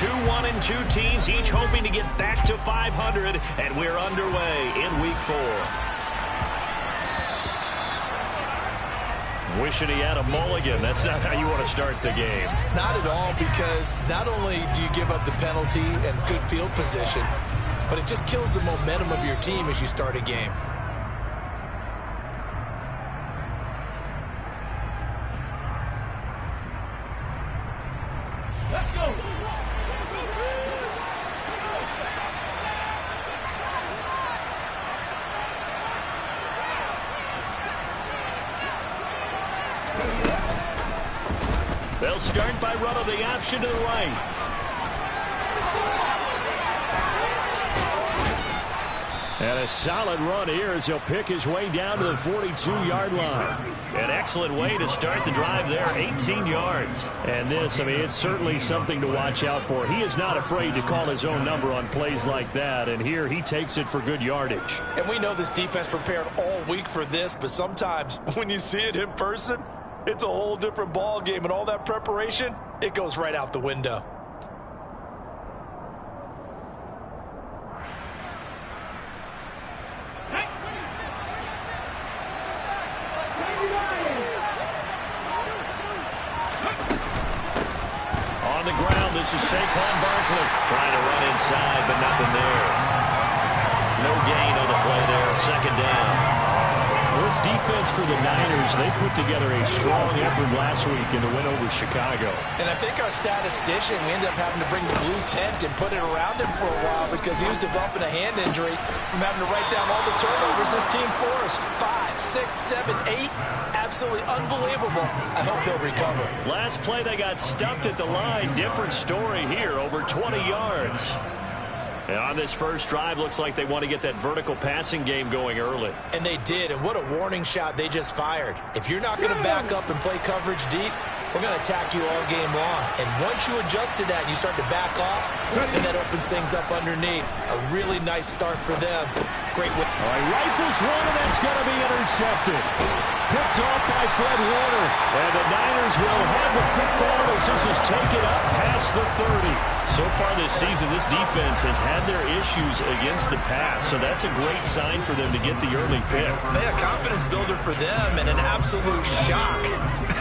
2 1-2 teams, each hoping to get back to 500, and we're underway in Week 4. Wishing he had a mulligan. That's not how you want to start the game. Not at all, because not only do you give up the penalty and good field position, but it just kills the momentum of your team as you start a game. Let's go. They'll start by running the option to the right. And a solid run here as he'll pick his way down to the 42-yard line. An excellent way to start the drive there, 18 yards. And this, I mean, it's certainly something to watch out for. He is not afraid to call his own number on plays like that, and here he takes it for good yardage. And we know this defense prepared all week for this, but sometimes when you see it in person, it's a whole different ball game, and all that preparation, it goes right out the window. On the ground, this is Saquon Barkley. Trying to run inside, but nothing there. No gain on the play there, second down. This defense for the Niners, they put together a strong effort last week in the win over Chicago. And I think our statistician, we ended up having to bring the blue tent and put it around him for a while because he was developing a hand injury from having to write down all the turnovers this team forced. 5, 6, 7, 8. Absolutely unbelievable. I hope he'll recover. Last play, they got stuffed at the line. Different story here, over 20 yards. And on this first drive, looks like they want to get that vertical passing game going early. And they did, and what a warning shot they just fired. If you're not going to back up and play coverage deep, we're going to attack you all game long. And once you adjust to that and you start to back off, then that opens things up underneath. A really nice start for them. Great win. All right, rifles one, and that's going to be intercepted. Picked off by Fred Warner. And the Niners will have the football as this is taken up past the 30. So far this season, this defense has had their issues against the pass, so that's a great sign for them to get the early pick. A confidence builder for them and an absolute shock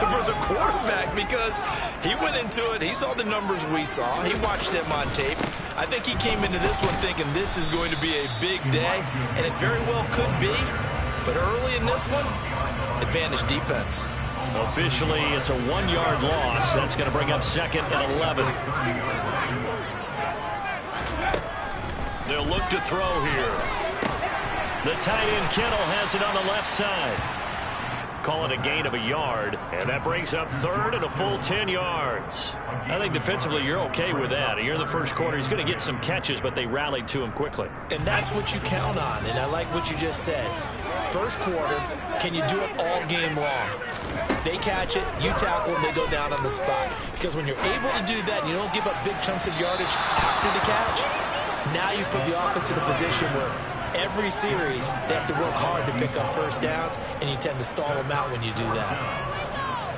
for the quarterback because he went into it, he saw the numbers we saw, he watched them on tape. I think he came into this one thinking this is going to be a big day, and it very well could be, but early in this one, advantage defense. Officially, it's a 1-yard loss. That's going to bring up second and 11. They'll look to throw here. The tight end Kittle has it on the left side. Call it a gain of a yard, and that brings up third and a full 10 yards. I think defensively you're okay with that. Here in the first quarter, he's going to get some catches, but they rallied to him quickly. And that's what you count on, and I like what you just said. First quarter, can you do it all game long? They catch it, you tackle them, they go down on the spot. Because when you're able to do that and you don't give up big chunks of yardage after the catch, now you put the offense in a position where every series they have to work hard to pick up first downs, and you tend to stall them out when you do that.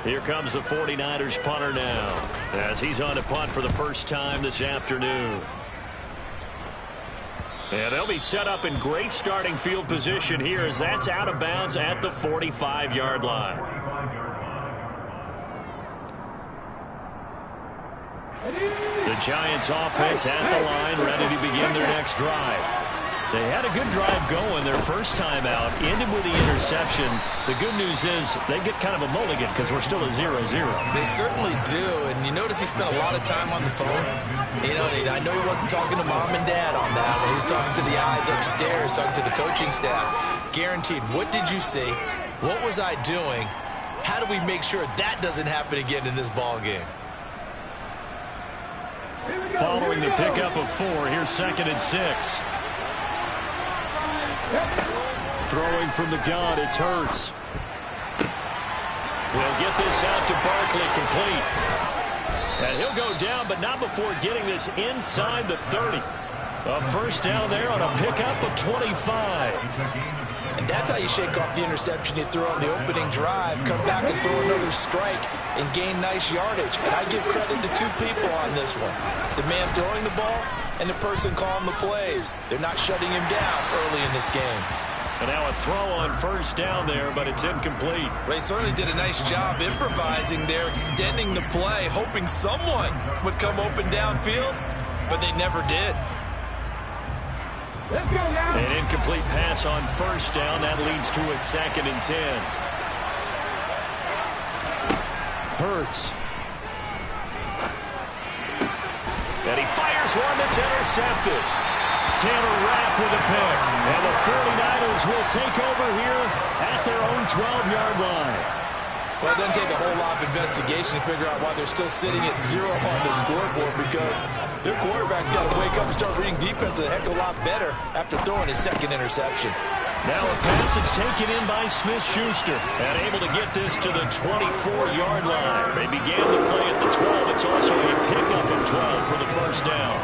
Here comes the 49ers punter now as he's on to punt for the first time this afternoon. And they'll be set up in great starting field position here as that's out of bounds at the 45-yard line. The Giants offense at the line, ready to begin their next drive. They had a good drive going their first time out, ended with the interception. The good news is they get kind of a mulligan because we're still at 0-0. They certainly do, and you notice he spent a lot of time on the phone. You know, I know he wasn't talking to mom and dad on that one. He was talking to the eyes upstairs, talking to the coaching staff. Guaranteed, what did you see? What was I doing? How do we make sure that doesn't happen again in this ball game? Following the pickup of 4, here's second and 6. Throwing from the gun, it's Hurts. We'll get this out to Barkley, complete. And he'll go down, but not before getting this inside the 30. A first down there on a pickup of 25. And that's how you shake off the interception you throw on the opening drive, come back and throw another strike and gain nice yardage. And I give credit to two people on this one. The man throwing the ball and the person calling the plays. They're not shutting him down early in this game. And now a throw on first down there, but it's incomplete. They certainly did a nice job improvising there, extending the play, hoping someone would come open downfield, but they never did. An incomplete pass on first down. That leads to a 2nd and 10. Hurts. And he fires one that's intercepted. Taylor Rapp with a pick. And the 49ers will take over here at their own 12-yard line. Well, it doesn't take a whole lot of investigation to figure out why they're still sitting at 0 on the scoreboard, because their quarterback's got to wake up and start reading defense a heck of a lot better after throwing his 2nd interception. Now a pass is taken in by Smith-Schuster and able to get this to the 24-yard line. They began the play at the 12. It's also a pickup of 12 for the first down.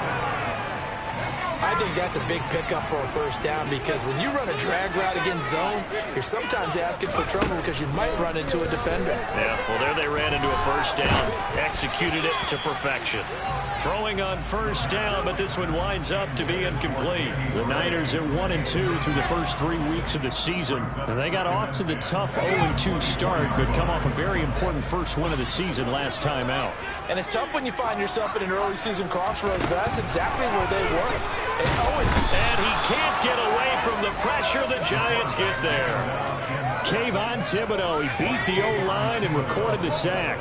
I think that's a big pickup for a first down, because when you run a drag route against zone, you're sometimes asking for trouble because you might run into a defender. Yeah, well, there they ran into a first down, executed it to perfection. Throwing on first down, but this one winds up to be incomplete. The Niners at 1-2 through the first 3 weeks of the season. And they got off to the tough 0-2 start, but come off a very important first win of the season last time out. And it's tough when you find yourself in an early season crossroads, but that's exactly where they were. And he can't get away from the pressure. The Giants get there. Kayvon Thibodeau, he beat the O-line and recorded the sack.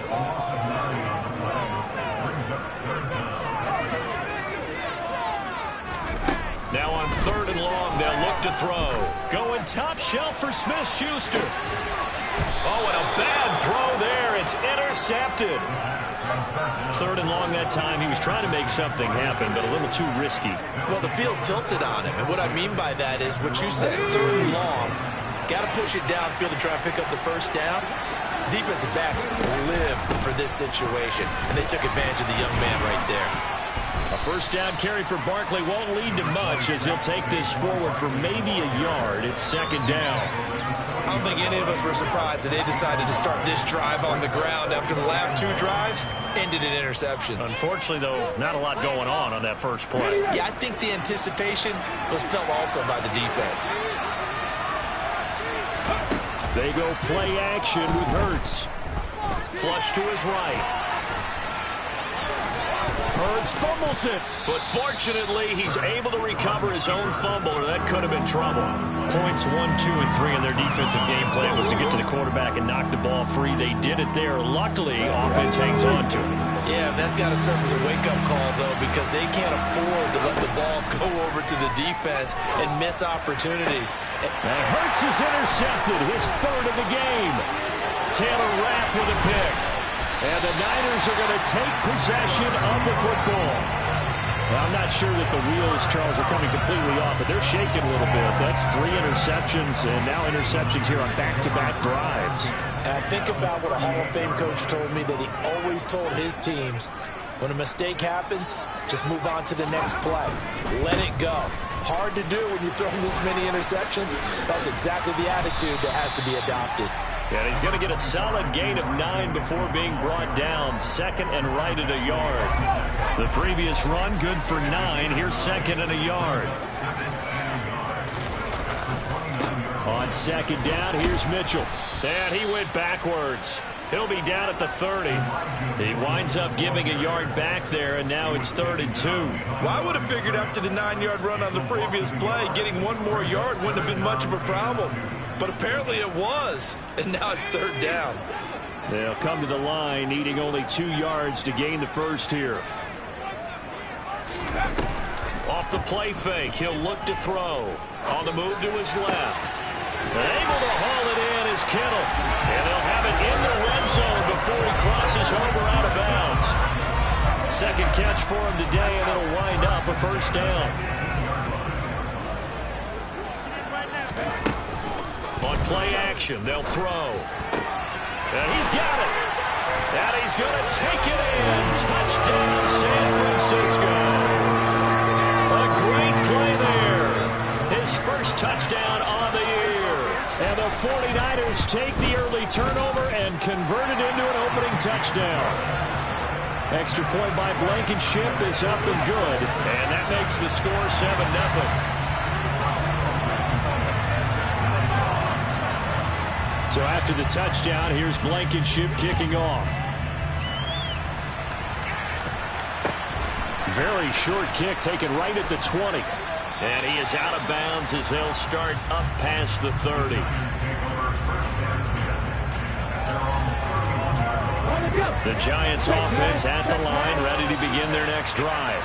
Now on 3rd and long, they'll look to throw. Going top shelf for Smith-Schuster. Oh, and a bad throw there. It's intercepted. 3rd and long that time. He was trying to make something happen, but a little too risky. Well, the field tilted on him, and what I mean by that is what you said, 3rd and long. Got to push it downfield to try and pick up the first down. Defensive backs live for this situation, and they took advantage of the young man right there. A first down carry for Barkley won't lead to much, as he'll take this forward for maybe a yard. It's 2nd down. I don't think any of us were surprised that they decided to start this drive on the ground after the last 2 drives ended in interceptions. Unfortunately, though, not a lot going on that first play. Yeah, I think the anticipation was felt also by the defense. They go play action with Hurts. Flush to his right. Hurts fumbles it. But fortunately, he's able to recover his own fumble, or that could have been trouble. Points 1, 2, and 3 in their defensive game plan was to get to the quarterback and knock the ball free. They did it there. Luckily, offense hangs on to it. Yeah, that's got to serve as a wake-up call, though, because they can't afford to let the ball go over to the defense and miss opportunities. And Hurts is intercepted, his 3rd of the game. Taylor Rapp with a pick. And the Niners are going to take possession of the football. Well, I'm not sure that the wheels, Charles, are coming completely off, but they're shaking a little bit. That's 3 interceptions, and now interceptions here on back-to-back drives. And I think about what a Hall of Fame coach told me, that he always told his teams, when a mistake happens, just move on to the next play. Let it go. Hard to do when you're throwing this many interceptions. That's exactly the attitude that has to be adopted. And he's going to get a solid gain of 9 before being brought down. 2nd and right at a yard. The previous run, good for 9. Here's 2nd and a yard. On 2nd down, here's Mitchell. And he went backwards. He'll be down at the 30. He winds up giving a yard back there, and now it's 3rd and 2. Well, I would have figured after the 9-yard run on the previous play, getting 1 more yard wouldn't have been much of a problem. But apparently it was, and now it's 3rd down. They'll come to the line, needing only 2 yards to gain the first here. Off the play fake, he'll look to throw. On the move to his left. And able to haul it in is Kittle. And they'll have it in the red zone before he crosses over out of bounds. 2nd catch for him today, and it'll wind up a first down. On play action, they'll throw. And he's got it. And he's going to take it in. Touchdown, San Francisco. A great play there. His first touchdown on the year. take the early turnover and convert it into an opening touchdown. Extra point by Blankenship is up and good. And that makes the score 7-0. So after the touchdown, here's Blankenship kicking off. Very short kick taken right at the 20. And he is out of bounds as they'll start up past the 30. The Giants offense at the line, ready to begin their next drive.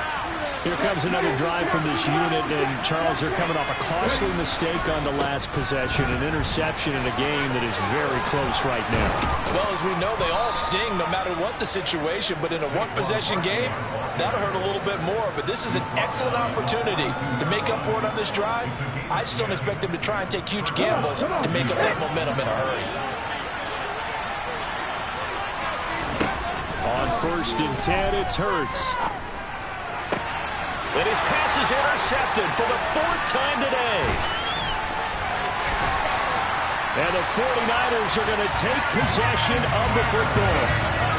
Here comes another drive from this unit, and Charles, they're coming off a costly mistake on the last possession, an interception in a game that is very close right now. Well, as we know, they all sting no matter what the situation, but in a one-possession game, that'll hurt a little bit more. But this is an excellent opportunity to make up for it on this drive. I just don't expect them to try and take huge gambles to make up that momentum in a hurry. On 1st and 10, it's Hurts. And his pass is intercepted for the 4th time today. And the 49ers are going to take possession of the football.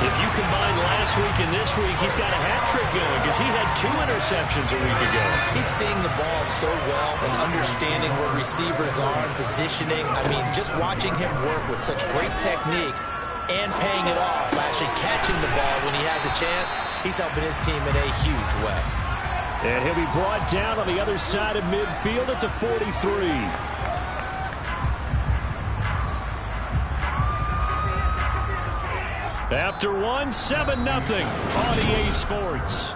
If you combine last week and this week, he's got a hat trick going because he had 2 interceptions a week ago. He's seeing the ball so well and understanding where receivers are and positioning. I mean, just watching him work with such great technique and paying it off by actually catching the ball when he has a chance, he's helping his team in a huge way. And he'll be brought down on the other side of midfield at the 43. After 1, 7-0 on EA Sports.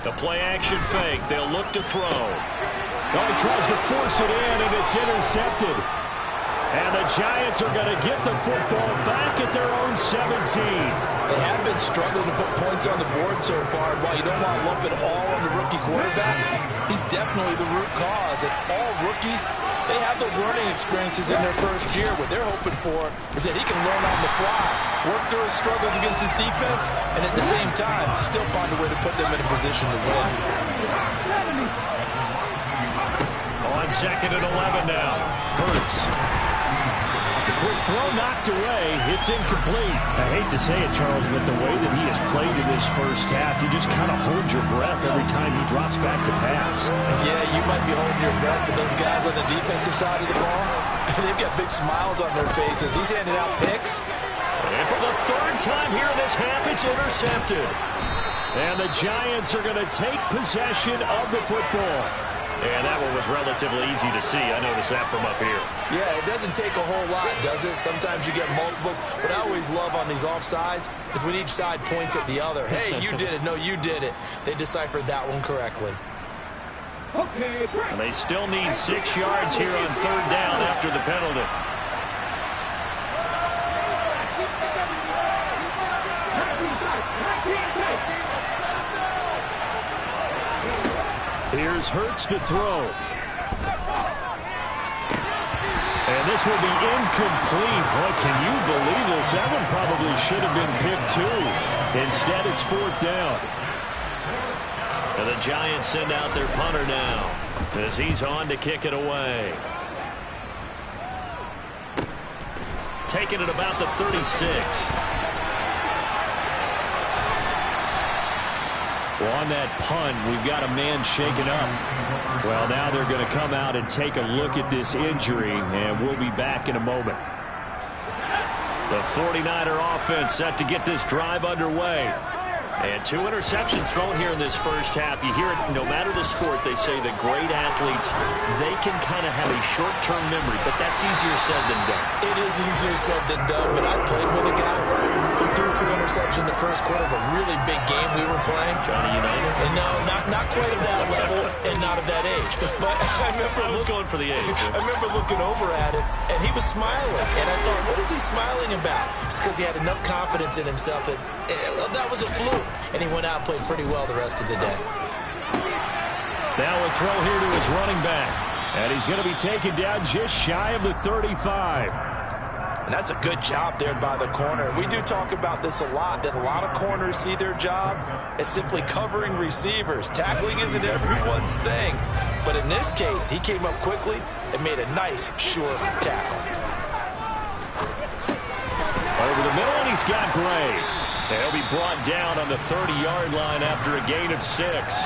The play-action fake. They'll look to throw. Oh, he tries to force it in, and it's intercepted. And the Giants are going to get the football back at their own 17. They have been struggling to put points on the board so far. While you don't want to lump it all on the rookie quarterback, he's definitely the root cause. And all rookies, they have those learning experiences in their first year. What they're hoping for is that he can learn on the fly, work through his struggles against his defense, and at the same time, still find a way to put them in a position to win. On 2nd and 11 now. Hurts. The quick throw knocked away. It's incomplete. I hate to say it, Charles, but the way that he has played in this first half, you just kind of hold your breath every time he drops back to pass. Yeah, you might be holding your breath, but those guys on the defensive side of the ball, they've got big smiles on their faces. He's handing out picks. And for the 3rd time here in this half, it's intercepted. And the Giants are going to take possession of the football. And that one was relatively easy to see. I noticed that from up here. Yeah, it doesn't take a whole lot, does it? Sometimes you get multiples. What I always love on these offsides is when each side points at the other. Hey, you did it. No, you did it. They deciphered that one correctly. And they still need 6 yards here on 3rd down after the penalty. Here's Hurts to throw. And this will be incomplete. Boy, can you believe this? That one probably should have been picked too. Instead, it's 4th down. And the Giants send out their punter now as he's on to kick it away. Taking it about the 36. Well, on that punt, we've got a man shaken up. Well, now they're going to come out and take a look at this injury, and we'll be back in a moment. The 49er offense set to get this drive underway. And 2 interceptions thrown here in this first half. You hear it, no matter the sport, they say that great athletes, they can kind of have a short-term memory, but that's easier said than done. It is easier said than done, but I played with a guy who threw 2 interceptions in the first quarter of a really big game we were playing. Johnny Unitas? And no, not quite of that level and not of that age. But I was going for the age. I remember looking over at him, and he was smiling. And I thought, what is he smiling about? It's because he had enough confidence in himself that that was a fluke. And he went out and played pretty well the rest of the day. Now a throw here to his running back. And he's going to be taken down just shy of the 35. And that's a good job there by the corner. We do talk about this a lot, that a lot of corners see their job as simply covering receivers. Tackling isn't everyone's thing. But in this case, he came up quickly and made a nice, sure tackle. Over the middle, and he's got Gray. He'll be brought down on the 30-yard line after a gain of 6.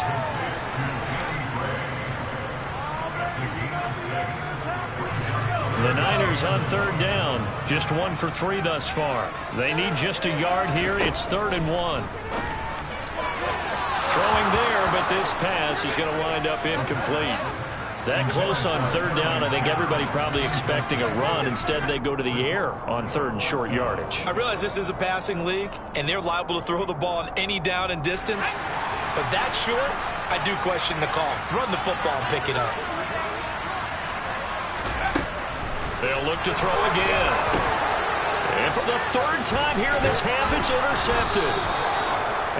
The Niners on 3rd down. Just 1 for 3 thus far. They need just a yard here. It's 3rd and 1. Throwing there, but this pass is going to wind up incomplete. That close on 3rd down, I think everybody probably expecting a run. Instead, they go to the air on 3rd and short yardage. I realize this is a passing league, and they're liable to throw the ball on any down and distance. But that short, I do question the call. Run the football and pick it up. They'll look to throw again. And for the 3rd time here in this half, it's intercepted.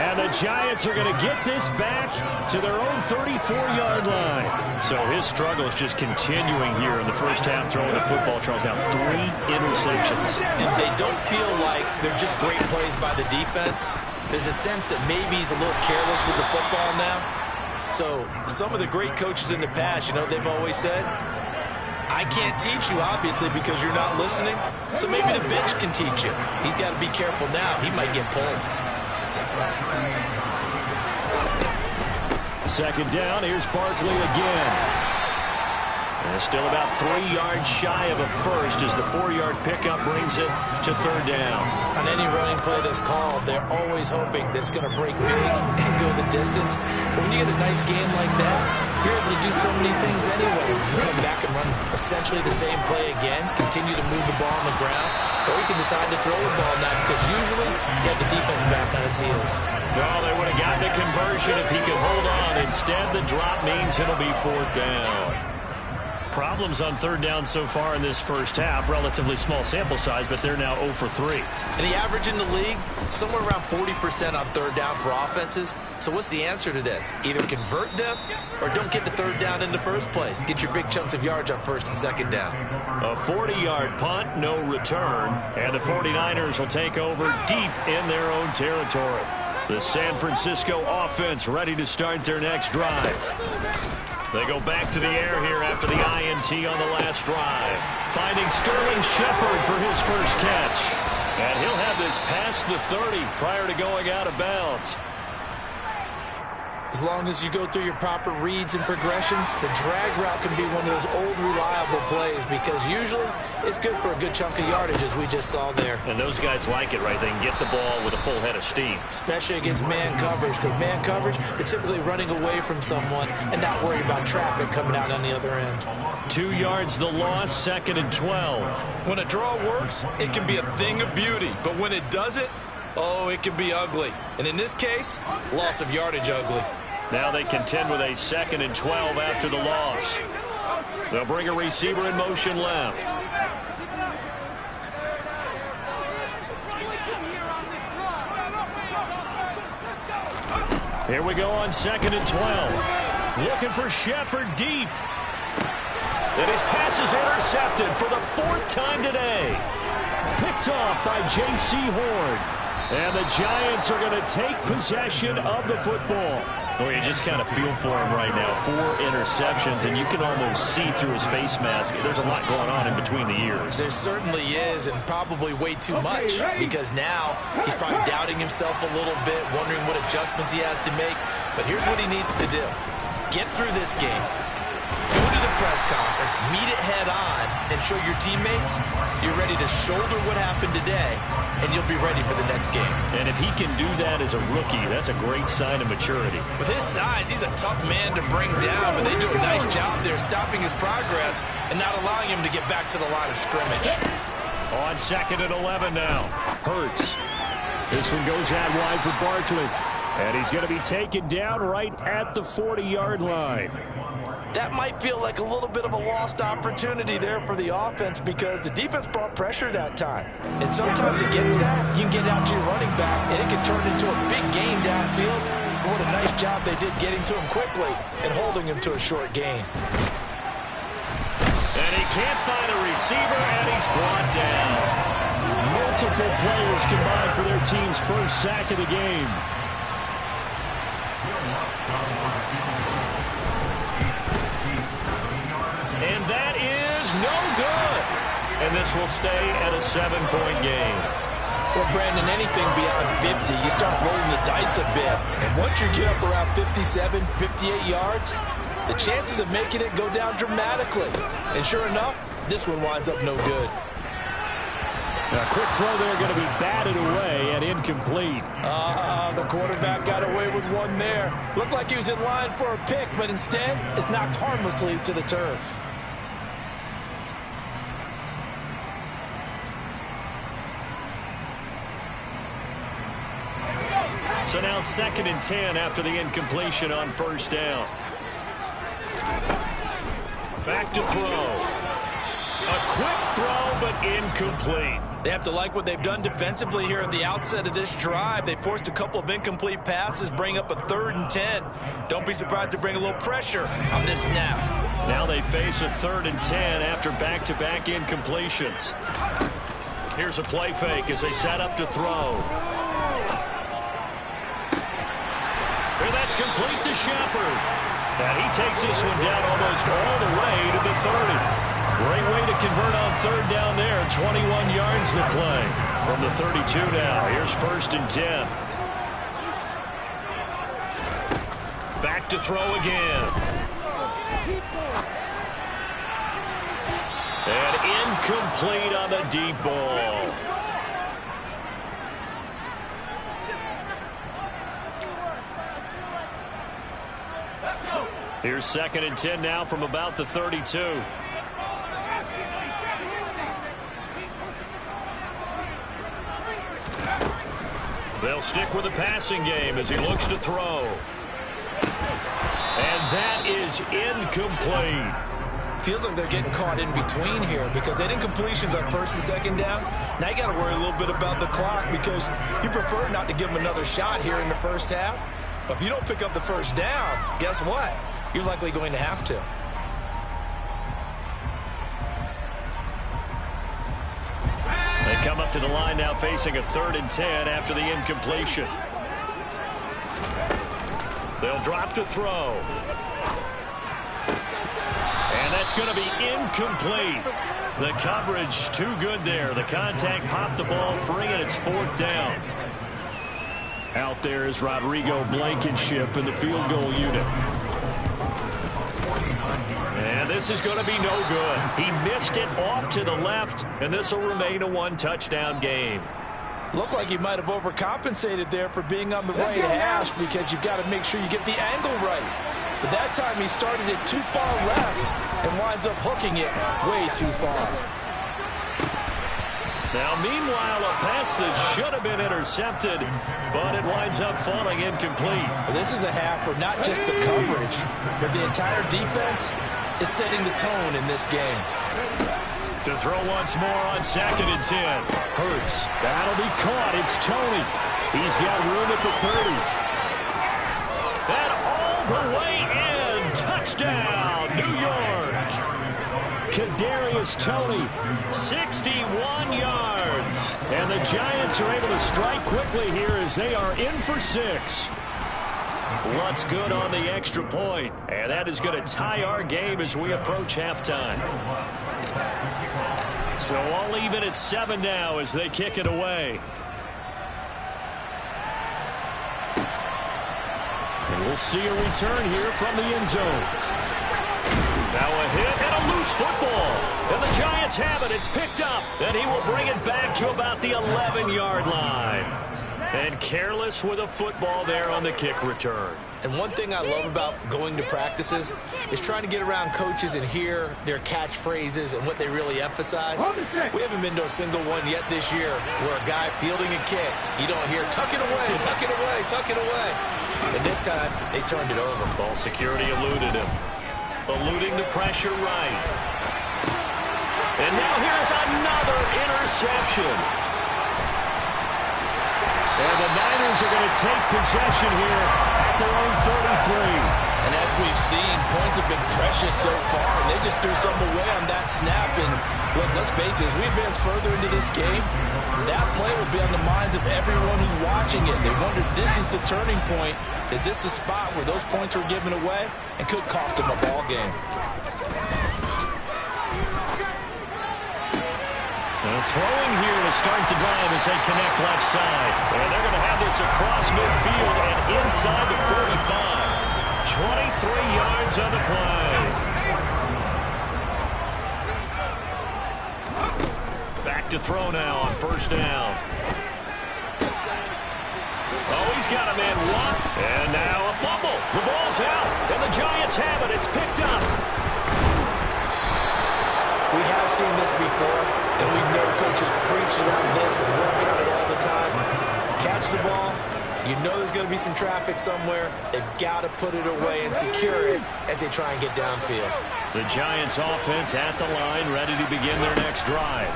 And the Giants are going to get this back to their own 34-yard line. So his struggle is just continuing here in the first half, throwing the football. Charles, now 3 interceptions. And they don't feel like they're just great plays by the defense. There's a sense that maybe he's a little careless with the football now. So some of the great coaches in the past, you know, they've always said, I can't teach you, obviously, because you're not listening. So maybe the bench can teach you. He's got to be careful now. He might get pulled. 2nd down, here's Barkley again. And still about 3 yards shy of a first as the 4-yard pickup brings it to 3rd down. On any running play that's called, they're always hoping that it's going to break big and go the distance. But when you get a nice game like that, you're able to do so many things anyway. You come back and run essentially the same play again, continue to move the ball on the ground, or you can decide to throw the ball now because usually you have the defense back on its heels. Well, they would have gotten a conversion if he could hold on. Instead, the drop means it'll be 4th down. Problems on 3rd down so far in this first half. Relatively small sample size, but they're now 0 for 3. And the average in the league, somewhere around 40% on 3rd down for offenses. So what's the answer to this? Either convert them or don't get to 3rd down in the first place. Get your big chunks of yards on 1st and 2nd down. A 40-yard punt, no return. And the 49ers will take over deep in their own territory. The San Francisco offense ready to start their next drive. They go back to the air here after the INT on the last drive. Finding Sterling Shepard for his first catch. And he'll have this past the 30 prior to going out of bounds. As long as you go through your proper reads and progressions, the drag route can be one of those old reliable plays because usually it's good for a good chunk of yardage as we just saw there. And those guys like it, right? They can get the ball with a full head of steam. Especially against man coverage, because man coverage, they're typically running away from someone and not worried about traffic coming out on the other end. 2 yards the loss, 2nd and 12. When a draw works, it can be a thing of beauty, but when it doesn't, oh, it can be ugly. And in this case, loss of yardage ugly. Now they contend with a 2nd and 12 after the loss. They'll bring a receiver in motion left. Here we go on 2nd and 12. Looking for Shepard deep. And his pass is intercepted for the 4th time today. Picked off by J.C. Horn. And the Giants are going to take possession of the football. Well, you just kind of feel for him right now. 4 interceptions, and you can almost see through his face mask. There's a lot going on in between the ears. There certainly is, and probably way too much, because now he's probably doubting himself a little bit, wondering what adjustments he has to make. But here's what he needs to do. Get through this game. Go to the press conference, meet it head on, and show your teammates you're ready to shoulder what happened today, and you'll be ready for the next game. And if he can do that as a rookie, that's a great sign of maturity. With his size, he's a tough man to bring down, but they do a nice job there stopping his progress and not allowing him to get back to the line of scrimmage. On 2nd and 11 now. Hurts. This one goes out wide for Barkley. And he's going to be taken down right at the 40-yard line. That might feel like a little bit of a lost opportunity there for the offense because the defense brought pressure that time. And sometimes against that, you can get out to your running back, and it can turn into a big gain downfield. But what a nice job they did getting to him quickly and holding him to a short gain. And he can't find a receiver, and he's brought down. multiple players combined for their team's first sack of the game. And that is no good. And this will stay at a 7-point game. Well, Brandon, anything beyond 50, you start rolling the dice a bit. And once you get up around 57, 58 yards, the chances of making it go down dramatically. And sure enough, this one winds up no good. A quick throw there going to be batted away and incomplete. The quarterback got away with one there. Looked like he was in line for a pick, but instead, it's knocked harmlessly to the turf. So now 2nd and 10 after the incompletion on first down. Back to throw. A quick throw, but incomplete. They have to like what they've done defensively here at the outset of this drive. They forced a couple of incomplete passes, bring up a 3rd and 10. Don't be surprised to bring a little pressure on this snap. Now they face a 3rd and 10 after back-to-back incompletions. Here's a play fake as they set up to throw. And that's complete to Shepard. And he takes this one down almost all the way to the 30. Great way to convert on 3rd down there. 21 yards to play. From the 32 now. Here's 1st and 10. Back to throw again. And incomplete on the deep ball. Here's 2nd and 10 now from about the 32. They'll stick with the passing game as he looks to throw. And that is incomplete. Feels like they're getting caught in between here because they did incompletions on 1st and 2nd down. Now you got to worry a little bit about the clock because you prefer not to give them another shot here in the first half. But if you don't pick up the 1st down, guess what? You're likely going to have to. They come up to the line now facing a 3rd and 10 after the incompletion. They'll drop to throw. And that's going to be incomplete. The coverage too good there. The contact popped the ball free, and it's 4th down. Out there is Rodrigo Blankenship in the field goal unit. And this is going to be no good. He missed it off to the left, and this will remain a 1-touchdown game. Looked like he might have overcompensated there for being on the right hash because you've got to make sure you get the angle right. But that time he started it too far left and winds up hooking it way too far. Now, meanwhile, a pass that should have been intercepted, but it winds up falling incomplete. This is a half where not just the coverage, but the entire defense is setting the tone in this game. To throw once more on 2nd and 10. Hurts. That'll be caught. It's Tony. He's got room at the 30. And all the way in. Touchdown, New York. Kadarius Toney, 61 yards. And the Giants are able to strike quickly here as they are in for 6. What's good on the extra point? And that is going to tie our game as we approach halftime. So all even at 7 now as they kick it away. And we'll see a return here from the end zone. Now a hit and a loose football. And the Giants have it. It's picked up. And he will bring it back to about the 11-yard line. And careless with a football there on the kick return. And one thing I love about going to practices is trying to get around coaches and hear their catchphrases and what they really emphasize. We haven't been to a single one yet this year where a guy fielding a kick, you don't hear, tuck it away, tuck it away, tuck it away. And this time, they turned it over. Ball security eluded him. Eluding the pressure right. And now here's another interception. And the Niners are going to take possession here at their own 33. And as we've seen, points have been precious so far, and they just threw some away on that snap. And look, let's face it, as we advance further into this game, that play will be on the minds of everyone who's watching it. They wonder, this is the turning point. Is this the spot where those points were given away and could cost them a ball game? Throwing here to start the drive as they connect left side. And they're going to have this across midfield and inside the 45. 23 yards on the play. Back to throw now on first down. Oh, he's got him in one. And now a fumble. The ball's out. And the Giants have it. It's picked up. We have seen this before, and we know coaches preach about this and work on it all the time. Catch the ball. You know there's going to be some traffic somewhere. They've got to put it away and secure it as they try and get downfield. The Giants offense at the line, ready to begin their next drive.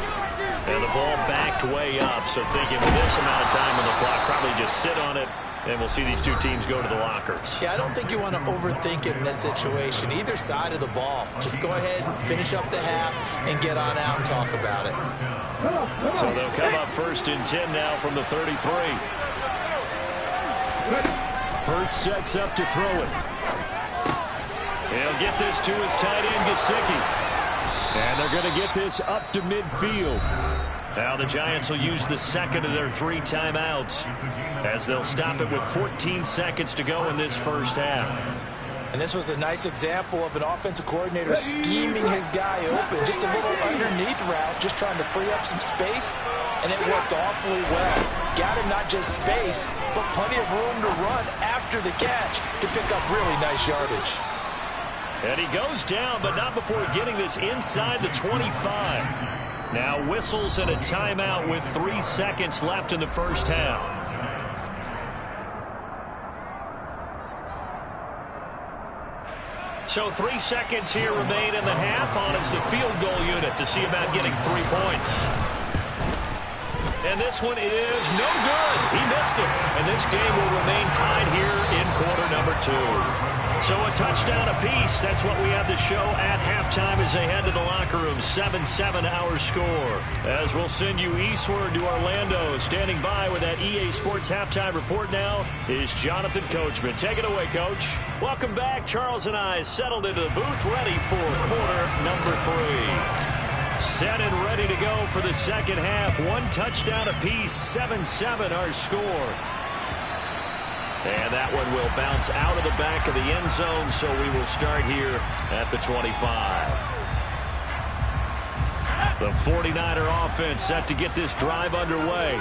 And the ball backed way up, so thinking with this amount of time on the clock, probably just sit on it, and we'll see these two teams go to the lockers. Yeah, I don't think you want to overthink it in this situation. Either side of the ball. Just go ahead and finish up the half and get on out and talk about it. So they'll come up first and 10 now from the 33. Hurts sets up to throw it. He'll get this to his tight end, Gesicki. And they're going to get this up to midfield. Now the Giants will use the second of their 3 timeouts as they'll stop it with 14 seconds to go in this first half. And this was a nice example of an offensive coordinator scheming his guy open. Just a little underneath route, just trying to free up some space, and it worked awfully well. Got him not just space, but plenty of room to run after the catch to pick up really nice yardage. And he goes down, but not before getting this inside the 25. Now whistles and a timeout with 3 seconds left in the first half. So 3 seconds here remain in the half. On it's the field goal unit to see about getting 3 points. And this one is no good. He missed it. And this game will remain tied here in quarter number 2. So a touchdown apiece. That's what we have to show at halftime as they head to the locker room. 7-7 our score. As we'll send you eastward to Orlando. Standing by with that EA Sports halftime report now is Jonathan Coachman. Take it away, Coach. Welcome back. Charles and I settled into the booth, ready for quarter number 3. Set and ready to go for the second half. 1 touchdown apiece. 7-7 our score. And that one will bounce out of the back of the end zone, so we will start here at the 25. The 49er offense set to get this drive underway.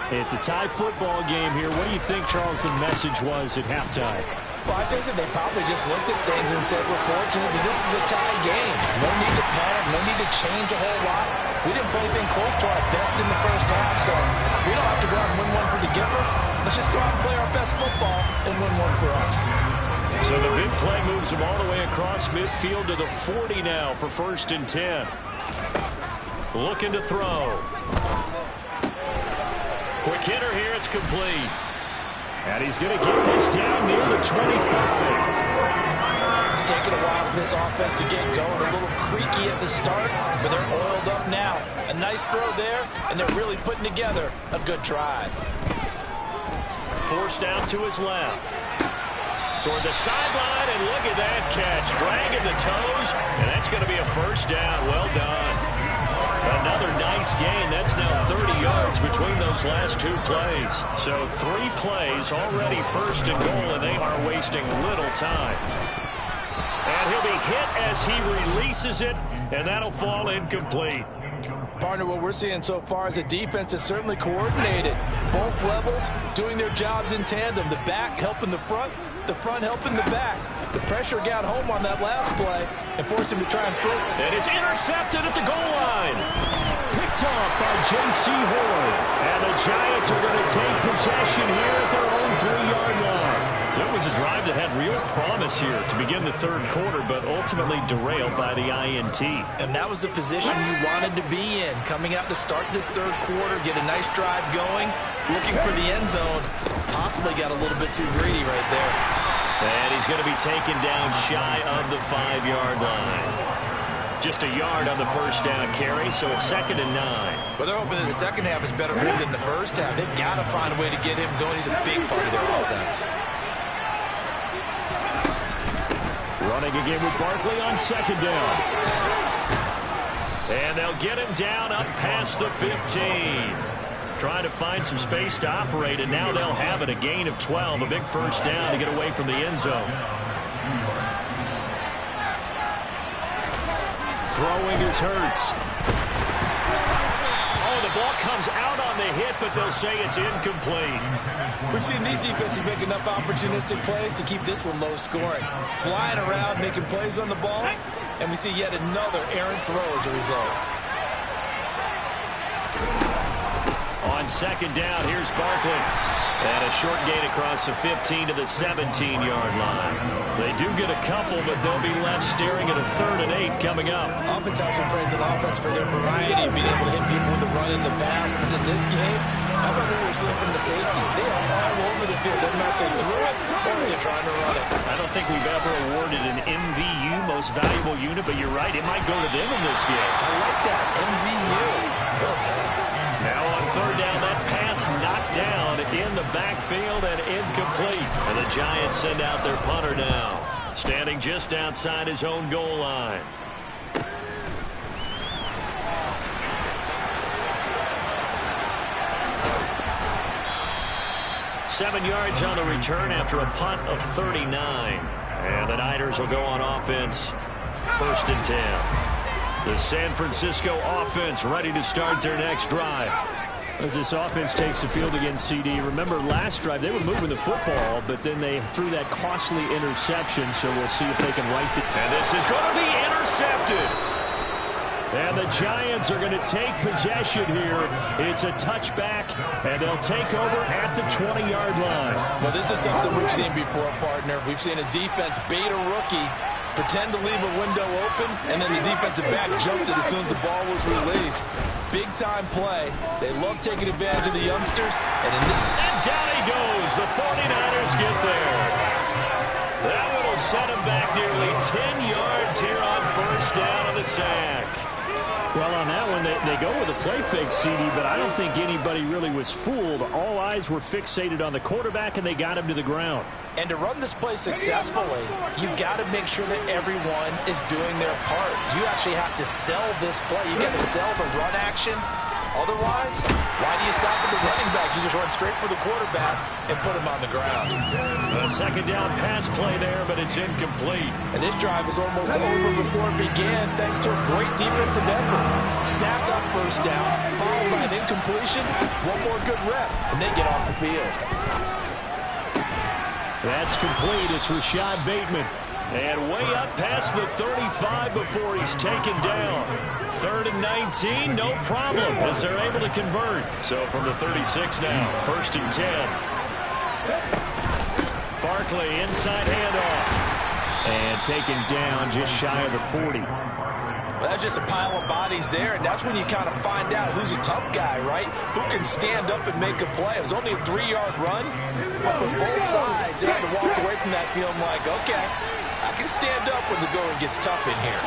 It's a tie football game here. What do you think, Charles, the message was at halftime? Well, I think that they probably just looked at things and said, we're fortunate that this is a tie game. No need to panic, no need to change a whole lot. We didn't play anything close to our best in the first half, so we don't have to go out and win one for the Gipper. Let's just go out and play our best football and win one for us. So the big play moves them all the way across midfield to the 40 now for first and 10. Looking to throw. Quick hitter here, it's complete. And he's going to get this down near the 25. It's taken a while for this offense to get going. A little creaky at the start, but they're oiled up now. A nice throw there, and they're really putting together a good drive. Forced out to his left. Toward the sideline, and look at that catch. Dragging the toes, and that's going to be a first down. Well done. Another nice gain. That's now 30 yards between those last 2 plays. So 3 plays already first and goal, and they are wasting little time. And he'll be hit as he releases it, and that'll fall incomplete. Partner, what we're seeing so far is a defense that's certainly coordinated. Both levels doing their jobs in tandem. The back helping the front helping the back. The pressure got home on that last play and forced him to try and throw. And it's intercepted at the goal line. Picked off by J.C. Horn. And the Giants are going to take possession here at their own 3-yard line. So it was a drive that had real promise here to begin the third quarter, but ultimately derailed by the INT. And that was the position you wanted to be in. Coming out to start this third quarter, get a nice drive going, looking for the end zone. Possibly got a little bit too greedy right there. And he's going to be taken down shy of the 5-yard line. Just a yard on the first down carry, so it's 2nd and 9. Well, they're hoping that the second half is better for him than the first half. They've got to find a way to get him going. He's a big part of their offense. Running again with Barkley on 2nd down. And they'll get him down up past the 15. Trying to find some space to operate, and now they'll have it. A gain of 12, a big first down to get away from the end zone. Throwing is Hurts. Oh, the ball comes out on the hit, but they'll say it's incomplete. We've seen these defenses make enough opportunistic plays to keep this one low scoring. Flying around, making plays on the ball, and we see yet another errant throw as a result. On 2nd down, here's Barkley. And a short gain across the 15 to the 17-yard line. They do get a couple, but they'll be left staring at a 3rd and 8 coming up. Oftentimes we praise an offense for their variety of being able to hit people with the run and the pass. But in this game, how about what we're seeing from the safeties? They are all over the field. Doesn't matter if they threw it or if they're trying to run it. I don't think we've ever awarded an MVU, most valuable unit, but you're right, it might go to them in this game. I like that, MVU. Well done. Now on 3rd down, that pass knocked down in the backfield and incomplete. And the Giants send out their punter now, standing just outside his own goal line. Seven yards on the return after a punt of 39. And the Niners will go on offense, 1st and 10. The San Francisco offense ready to start their next drive. As this offense takes the field against CD, remember last drive they were moving the football, but then they threw that costly interception, so we'll see if they can right the... And this is going to be intercepted. And the Giants are going to take possession here. It's a touchback, and they'll take over at the 20-yard line. Well, this is something we've seen before, partner. We've seen a defense bait a rookie, pretend to leave a window open, and then the defensive back jumped it as soon as the ball was released. Big-time play. They love taking advantage of the youngsters. And down he goes. The 49ers get there. That one will set him back nearly 10 yards here on 1st down on the sack. Well, on that one, they go with a play fake, CD, but I don't think anybody really was fooled. All eyes were fixated on the quarterback, and they got him to the ground. And to run this play successfully, you've got to make sure that everyone is doing their part. You actually have to sell this play. You've got to sell the run action. Otherwise, why do you stop at the running back? You just run straight for the quarterback and put him on the ground. A 2nd down pass play there, but it's incomplete. And this drive is almost over before it began, thanks to a great defensive effort. Sack on 1st down, followed by an incompletion. One more good rep, and they get off the field. That's complete. It's Rashad Bateman. And way up past the 35 before he's taken down. 3rd and 19, no problem, as they're able to convert. So from the 36 now, 1st and 10. Barkley, inside handoff. And taken down just shy of the 40. Well, that's just a pile of bodies there, and that's when you kind of find out who's a tough guy, right? Who can stand up and make a play. It was only a 3-yard run, but from both sides, they had to walk away from that feeling like, okay, I can stand up when the going gets tough in here.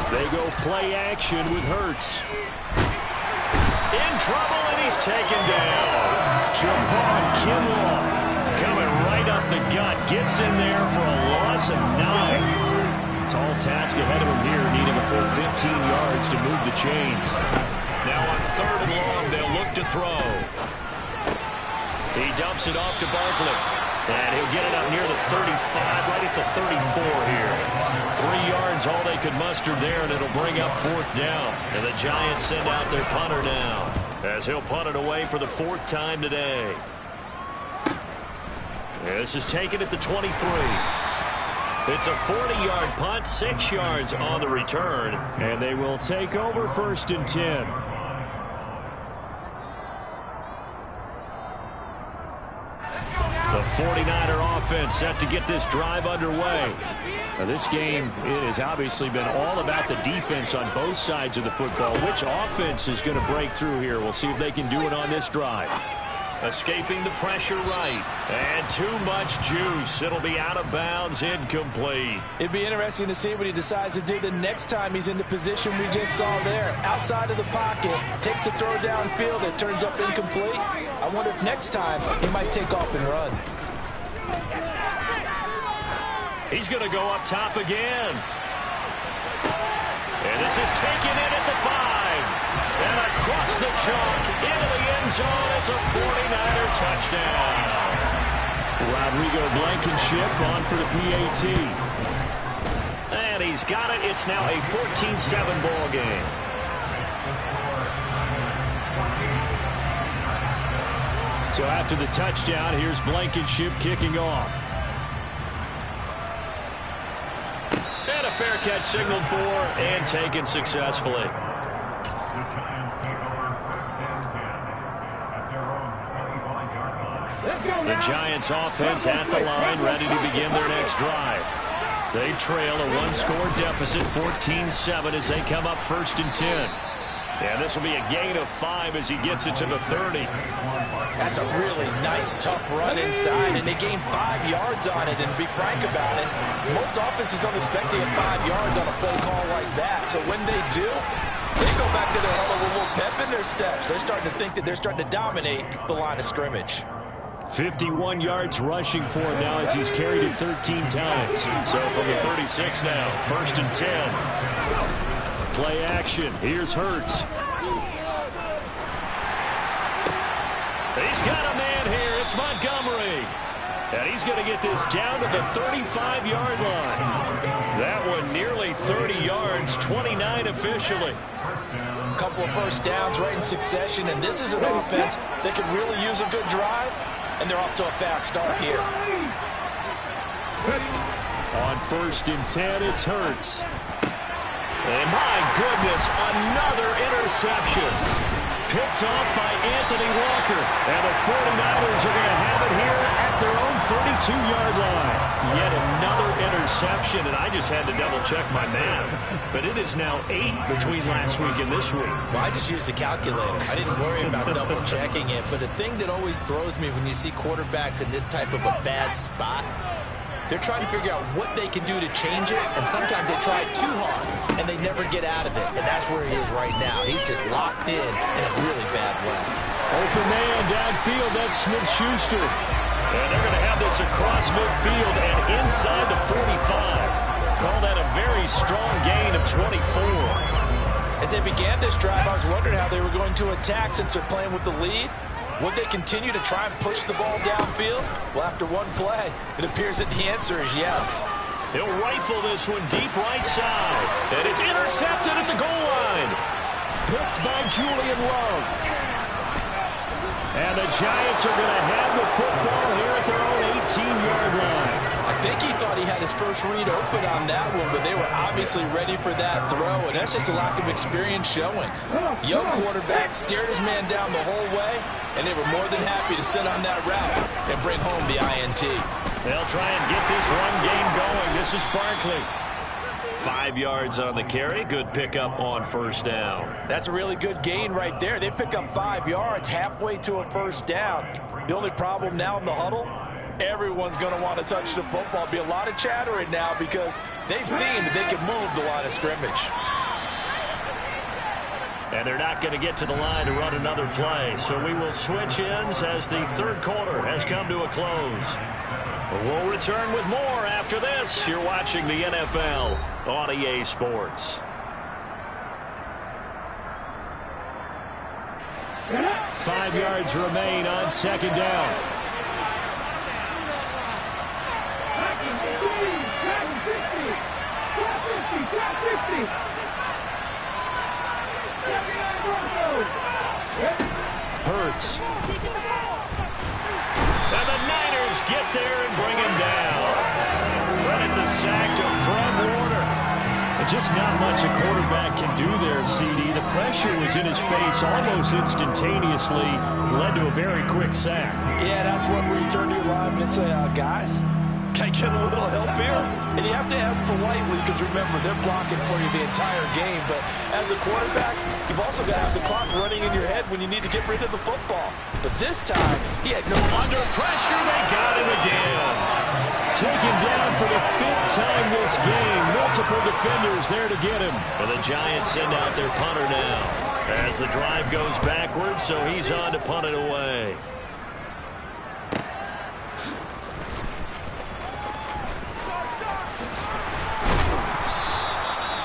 They go play action with Hurts. In trouble, and he's taken down. Javon Kinlaw coming right up the gut. Gets in there for a loss of 9. Tall task ahead of him here, needing a full 15 yards to move the chains. Now on 3rd and long, they'll look to throw. He dumps it off to Barkley. And he'll get it up near the 35, right at the 34 here. 3 yards, all they could muster there, and it'll bring up 4th down. And the Giants send out their punter now, as he'll punt it away for the 4th time today. This is taken at the 23. It's a 40-yard punt, 6 yards on the return, and they will take over 1st and 10. The 49er offense set to get this drive underway. Now, this game, it has obviously been all about the defense on both sides of the football. Which offense is going to break through here? We'll see if they can do it on this drive. Escaping the pressure right. And too much juice. It'll be out of bounds, incomplete. It'd be interesting to see what he decides to do the next time he's in the position we just saw there. Outside of the pocket, takes a throw downfield, it turns up incomplete. I wonder if next time he might take off and run. He's going to go up top again. And this is taken in at the 5. And across the chalk, into the end zone. It's a 49er touchdown. Rodrigo Blankenship on for the PAT. And he's got it. It's now a 14-7 ball game. So after the touchdown, here's Blankenship kicking off. And a fair catch signaled for and taken successfully. The Giants offense at the line, ready to begin their next drive. They trail a one-score deficit, 14-7, as they come up 1st and 10. And this will be a gain of 5 as he gets it to the 30. That's a really nice, tough run inside, and they gain 5 yards on it. And to be frank about it, most offenses don't expect to get 5 yards on a play call like that. So when they do, they go back to their huddle with a little pep in their steps. They're starting to think that they're starting to dominate the line of scrimmage. 51 yards rushing for him now as he's carried it 13 times. So from the 36 now, 1st and 10. Play action. Here's Hurts. He's got a man here. It's Montgomery. And he's going to get this down to the 35-yard line. That one nearly 30 yards, 29 officially. A couple of first downs right in succession, and this is an offense that can really use a good drive, and they're off to a fast start here. On 1st and 10, it's Hurts. And my goodness, another interception. Picked off by Anthony Walker. And the 49ers are going to have it here at their own 32-yard line. Yet another interception, and I just had to double-check my math. But it is now 8 between last week and this week. Well, I just used the calculator. I didn't worry about double-checking it. But the thing that always throws me when you see quarterbacks in this type of a bad spot, they're trying to figure out what they can do to change it, and sometimes they try too hard, and they never get out of it. And that's where he is right now. He's just locked in a really bad way. Open man downfield, that's Smith-Schuster. And they're going to have this across midfield and inside the 45. Call that a very strong gain of 24. As they began this drive, I was wondering how they were going to attack since they're playing with the lead. Would they continue to try and push the ball downfield? Well, after one play, it appears that the answer is yes. He'll rifle this one deep right side. And it's intercepted at the goal line. Picked by Julian Love. And the Giants are going to have the football here at their own 18-yard line. I think he thought he had his first read open on that one, but they were obviously ready for that throw, and that's just a lack of experience showing. Young quarterback stared his man down the whole way, and they were more than happy to sit on that route and bring home the INT. They'll try and get this run game going. This is Barkley. 5 yards on the carry. Good pickup on 1st down. That's a really good gain right there. They pick up 5 yards halfway to a 1st down. The only problem now in the huddle, everyone's going to want to touch the football. Be a lot of chattering now because they've seen that they can move the line of scrimmage. And they're not going to get to the line to run another play. So we will switch ends as the 3rd quarter has come to a close. We'll return with more after this. You're watching the NFL on EA Sports. Five yards remain on 2nd down. Hurts. And the Niners get there and bring him down. Credit the sack to Fred Warner. Just not much a quarterback can do there, CD. The pressure was in his face almost instantaneously. Led to a very quick sack. Yeah, that's one where you turn to your lineman and say, guys, can I get a little help here? And you have to ask politely because, remember, they're blocking for you the entire game. But as a quarterback, you've also got to have the clock running in your head when you need to get rid of the football. But this time, he had no... Under pressure, they got him again. Taken down for the 5th time this game. Multiple defenders there to get him. And the Giants send out their punter now. As the drive goes backwards, so he's on to punt it away.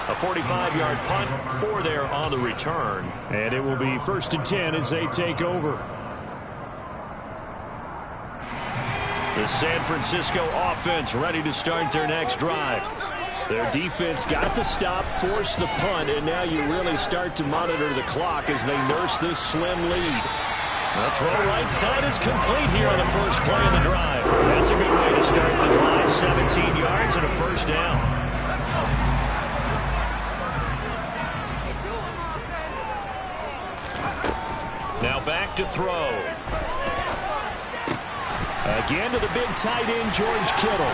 A 45-yard punt, 4 there on the return. And it will be 1st and 10 as they take over. The San Francisco offense ready to start their next drive. Their defense got the stop, forced the punt, and now you really start to monitor the clock as they nurse this slim lead. The throw right side is complete here on the first play of the drive. That's a good way to start the drive. 17 yards and a first down. Now back to throw. Again to the big tight end, George Kittle.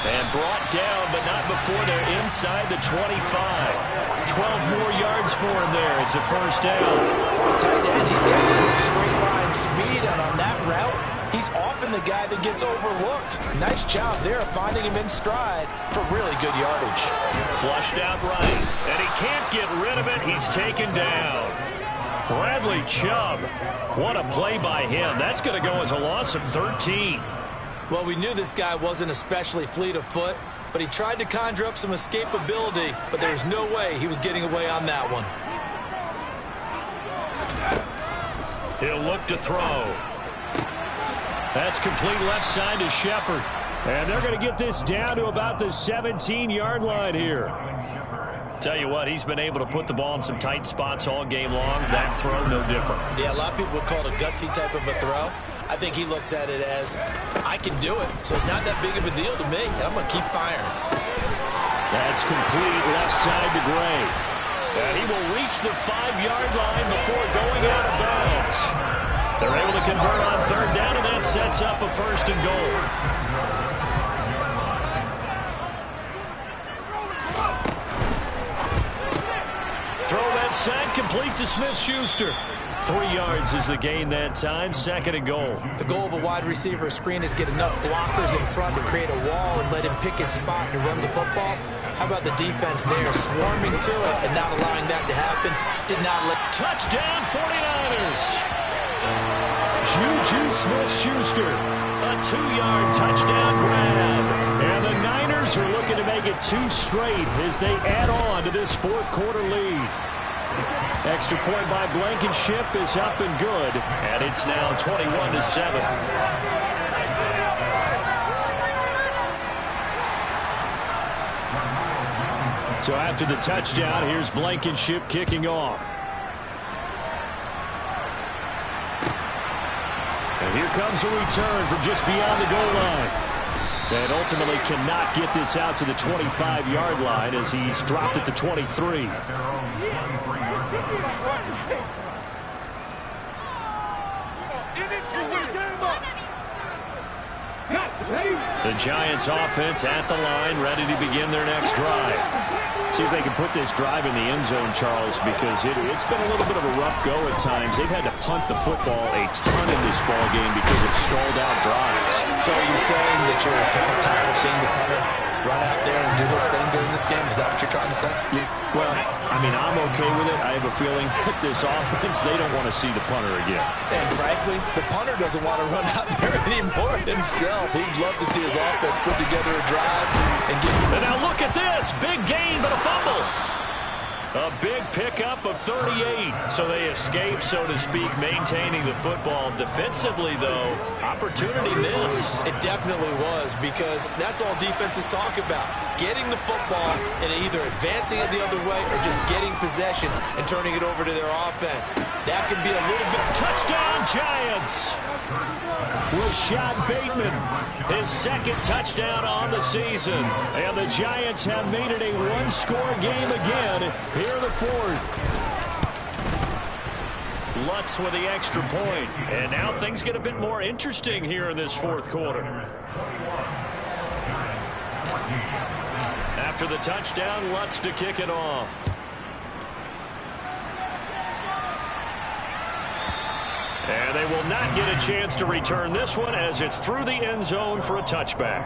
And brought down, but not before they're inside the 25. 12 more yards for him there. It's a first down. For a tight end, he's got good straight line speed, and on that route, he's often the guy that gets overlooked. Nice job there of finding him in stride for really good yardage. Flushed out right, and he can't get rid of it. He's taken down. Bradley Chubb. What a play by him. That's going to go as a loss of 13. Well, we knew this guy wasn't especially fleet of foot, but he tried to conjure up some escapability, but there's no way he was getting away on that one. He'll look to throw. That's complete left side to Shepard. And they're going to get this down to about the 17-yard line here. Tell you what, he's been able to put the ball in some tight spots all game long. That throw, no different. Yeah, a lot of people would call it a gutsy type of a throw. I think he looks at it as, I can do it, so it's not that big of a deal to me, and I'm going to keep firing. That's complete left side to Gray. And he will reach the 5-yard line before going out of bounds. They're able to convert on third down, and that sets up a first and goal. Throw left side, complete to Smith-Schuster. 3 yards is the gain that time, 2nd and goal. The goal of a wide receiver screen is get enough blockers in front to create a wall and let him pick his spot to run the football. How about the defense there, swarming to it and not allowing that to happen? Did not let... Touchdown, 49ers! Juju Smith-Schuster, a 2-yard touchdown grab. And the Niners are looking to make it 2 straight as they add on to this 4th quarter lead. Extra point by Blankenship is up and good. And it's now 21-7. So after the touchdown, here's Blankenship kicking off. And here comes a return from just beyond the goal line. And ultimately cannot get this out to the 25-yard line as he's dropped at the 23. The Giants offense at the line, ready to begin their next drive. See if they can put this drive in the end zone, Charles, because it's been a little bit of a rough go at times. They've had to punt the football a ton in this ball game because of stalled out drives. So are you saying that you're kind of tired of seeing the punter run out there and do this thing during this game? Is that what you're trying to say? Yeah. Well, I mean, I'm okay with it. I have a feeling that this offense, they don't want to see the punter again. And frankly, the punter doesn't want to run out there anymore himself. He'd love to see his offense put together a drive and get... And now look at this. Big gain, but a fumble. A big pickup of 38. So they escape, so to speak, maintaining the football. Defensively, though, opportunity miss. It definitely was, because that's all defenses talk about. Getting the football and either advancing it the other way or just getting possession and turning it over to their offense. That can be a little bit... Touchdown, Giants! Rashad Bateman, his 2nd touchdown on the season. And the Giants have made it a one-score game again. Here the 4th. Lutz with the extra point. And now things get a bit more interesting here in this 4th quarter. After the touchdown, Lutz to kick it off. And they will not get a chance to return this one as it's through the end zone for a touchback.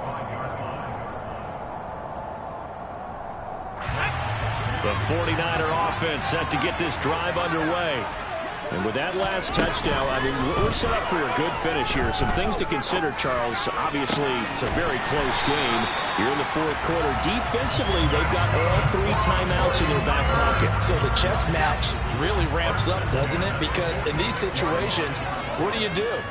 The 49er offense set to get this drive underway. And with that last touchdown, I mean, we're set up for a good finish here. Some things to consider, Charles. Obviously, it's a very close game. You're in the fourth quarter. Defensively, they've got all 3 timeouts in their back pocket. So the chess match really ramps up, doesn't it? Because in these situations, what do?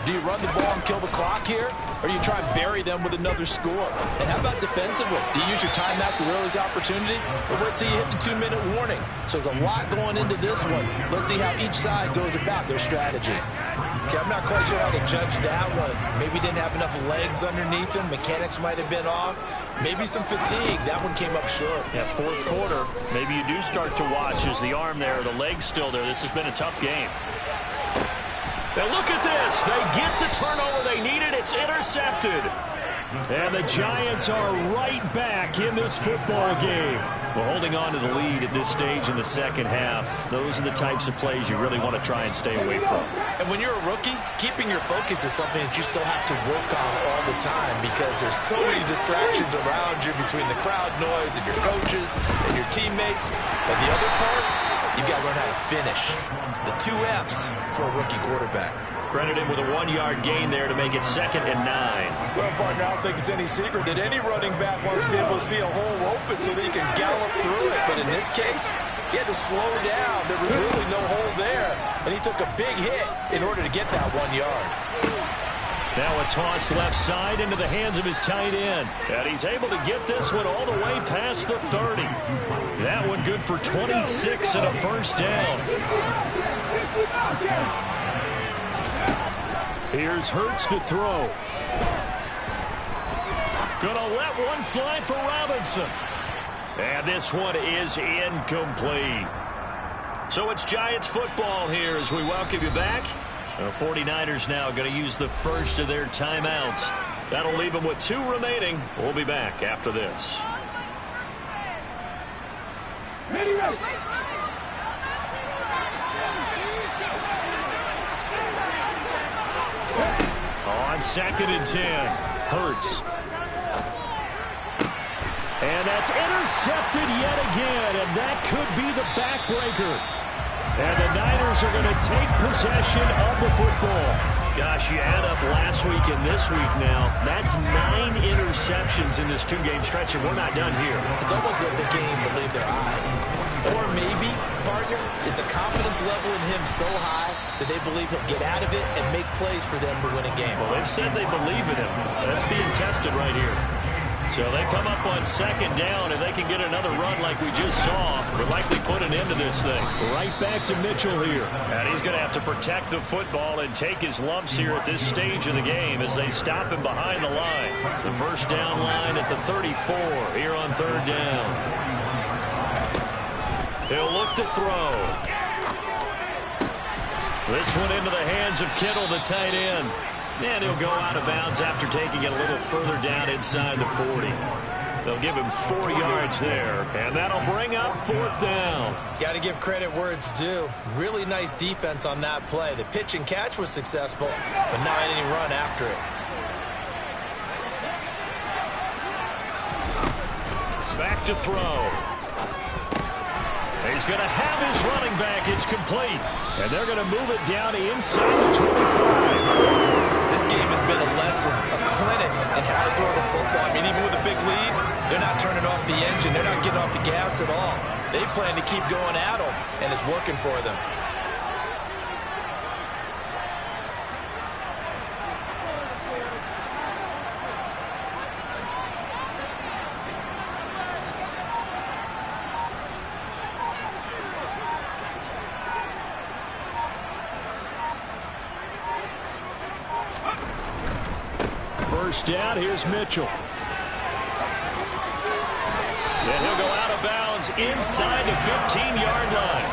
Do you run the ball and kill the clock here? Or do you try and bury them with another score? And how about defensively? Do you use your timeouts at earliest opportunity? Or wait till you hit the 2-minute warning? So there's a lot going into this one. Let's see how each side goes about their strategy. Okay, I'm not quite sure how to judge that one. Maybe didn't have enough legs underneath him. Mechanics might have been off. Maybe some fatigue. That one came up short. Yeah, fourth quarter, maybe you do start to watch as the arm there, the leg's still there. This has been a tough game. Now look at this. They get the turnover they needed. It's intercepted. And the Giants are right back in this football game. Well, holding on to the lead at this stage in the second half, those are the types of plays you really want to try and stay away from. And when you're a rookie, keeping your focus is something that you still have to work on all the time because there's so many distractions around you between the crowd noise and your coaches and your teammates. But the other part, you've got to learn how to finish. It's the 2 F's for a rookie quarterback. Credited with a 1-yard gain there to make it 2nd and 9. Well, partner, I don't think it's any secret that any running back wants to be able to see a hole open so that he can gallop through it. But in this case, he had to slow down. There was really no hole there, and he took a big hit in order to get that 1 yard. Now a toss left side into the hands of his tight end. And he's able to get this one all the way past the 30. That one good for 26 and a first down. Here's Hurts to throw. Gonna let one fly for Robinson. And this one is incomplete. So it's Giants football here as we welcome you back. The 49ers now going to use the first of their timeouts. That'll leave them with 2 remaining. We'll be back after this. On 2nd and 10, Hurts. And that's intercepted yet again, and that could be the backbreaker. And the Niners are going to take possession of the football. Gosh, you add up last week and this week now. That's 9 interceptions in this 2-game stretch, and we're not done here. It's almost like the game believed their eyes. Or maybe, partner, is the confidence level in him so high that they believe he'll get out of it and make plays for them to win a game. Well, they've said they believe in him. That's being tested right here. So they come up on 2nd down. If they can get another run like we just saw, they'll likely put an end to this thing. Right back to Mitchell here. And he's going to have to protect the football and take his lumps here at this stage of the game as they stop him behind the line. The first down line at the 34 here on 3rd down. He'll look to throw. This one into the hands of Kittle, the tight end. And he'll go out of bounds after taking it a little further down inside the 40. They'll give him 4 yards there, and that'll bring up 4th down. Got to give credit where it's due. Really nice defense on that play. The pitch and catch was successful, but not any run after it. Back to throw. He's going to have his running back. It's complete. And they're going to move it down inside the 25. This game has been a lesson, a clinic in how to throw the football. I mean, even with a big lead, they're not turning off the engine. They're not getting off the gas at all. They plan to keep going at them, and it's working for them. First down, here's Mitchell. And he'll go out of bounds inside the 15-yard line.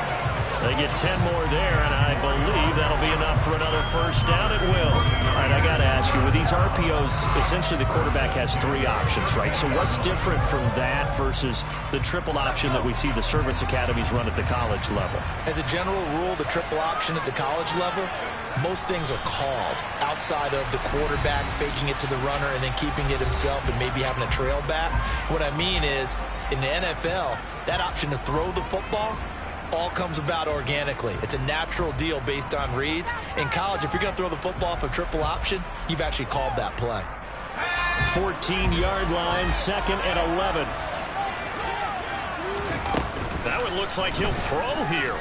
They get 10 more there, and I believe that'll be enough for another first down. It will. All right, I got to ask you, with these RPOs, essentially the quarterback has 3 options, right? So what's different from that versus the triple option that we see the service academies run at the college level? As a general rule, the triple option at the college level, most things are called outside of the quarterback faking it to the runner and then keeping it himself and maybe having a trail back. What I mean is, in the NFL, that option to throw the football all comes about organically. It's a natural deal based on reads. In college, if you're going to throw the football off a triple option, you've actually called that play. 14-yard line, 2nd and 11. That one looks like he'll throw here.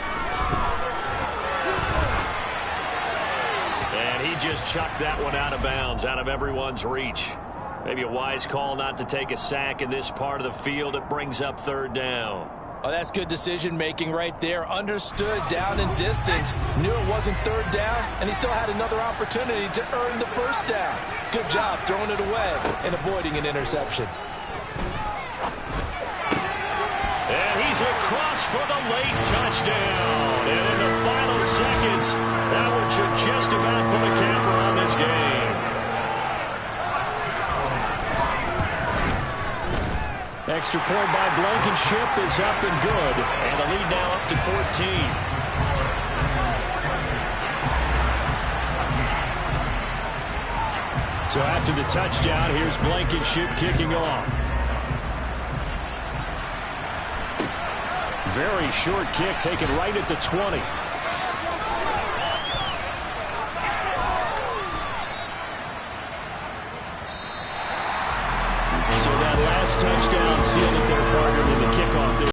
And he just chucked that one out of bounds, out of everyone's reach. Maybe a wise call not to take a sack in this part of the field. It brings up 3rd down. Oh, that's good decision-making right there. Understood down and distance. Knew it wasn't 3rd down, and he still had another opportunity to earn the 1st down. Good job throwing it away and avoiding an interception. And he's across for the late touchdown. And in the final seconds, that one should just about put a capper on this game. Extra point by Blankenship is up and good. And the lead now up to 14. So after the touchdown, here's Blankenship kicking off. Very short kick taken right at the 20. So that last touchdown sealed it there, partner, in the kickoff there.